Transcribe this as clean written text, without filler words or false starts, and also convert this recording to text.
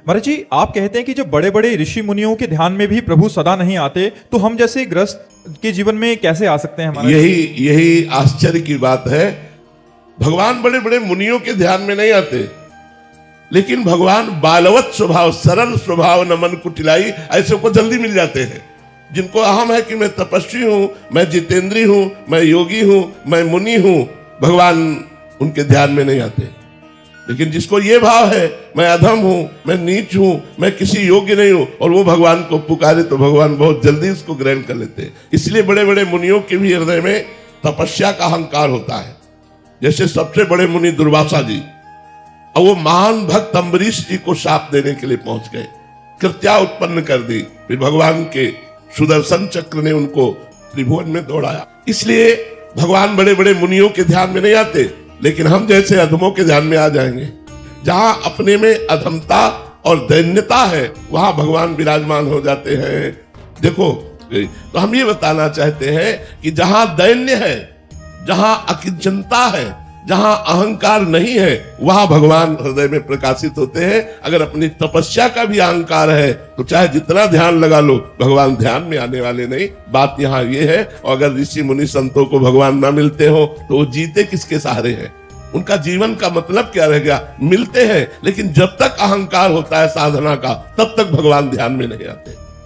महाराज जी, आप कहते हैं कि जब बड़े बड़े ऋषि मुनियों के ध्यान में भी प्रभु सदा नहीं आते, तो हम जैसे गृहस्थ के जीवन में कैसे आ सकते हैं महाराज? यही आश्चर्य की बात है। भगवान बड़े बड़े मुनियों के ध्यान में नहीं आते, लेकिन भगवान बालवत स्वभाव, सरल स्वभाव, नमन कुटिलाई, ऐसे को जल्दी मिल जाते हैं। जिनको अहम है कि मैं तपस्वी हूं, मैं जितेंद्री हूं, मैं योगी हूं, मैं मुनि हूं, भगवान उनके ध्यान में नहीं आते। लेकिन जिसको ये भाव है मैं अधम हूं, मैं नीच हूं, मैं किसी योग्य नहीं हूं, और वो भगवान को पुकारे तो भगवान बहुत जल्दी उसको ग्रहण कर लेते हैं। इसलिए बड़े बड़े मुनियों के भी हृदय में तपस्या का अहंकार होता है। जैसे सबसे बड़े मुनि दुर्वासा जी, और वो महान भक्त अम्बरीश जी को शाप देने के लिए पहुंच गए, कृत्या उत्पन्न कर दी। फिर भगवान के सुदर्शन चक्र ने उनको त्रिभुवन में दौड़ाया। इसलिए भगवान बड़े बड़े मुनियों के ध्यान में नहीं आते, लेकिन हम जैसे अधमों के ध्यान में आ जाएंगे। जहां अपने में अधमता और दैन्यता है, वहां भगवान विराजमान हो जाते हैं। देखो, तो हम ये बताना चाहते हैं कि जहां दैन्य है, जहां अकिंचनता है, जहां अहंकार नहीं है, वहां भगवान हृदय में प्रकाशित होते हैं। अगर अपनी तपस्या का भी अहंकार है तो चाहे जितना ध्यान लगा लो, भगवान ध्यान में आने वाले नहीं। बात यहाँ ये है। और अगर ऋषि मुनि संतों को भगवान ना मिलते हो तो वो जीते किसके सहारे हैं? उनका जीवन का मतलब क्या रह गया? मिलते हैं, लेकिन जब तक अहंकार होता है साधना का, तब तक भगवान ध्यान में नहीं आते।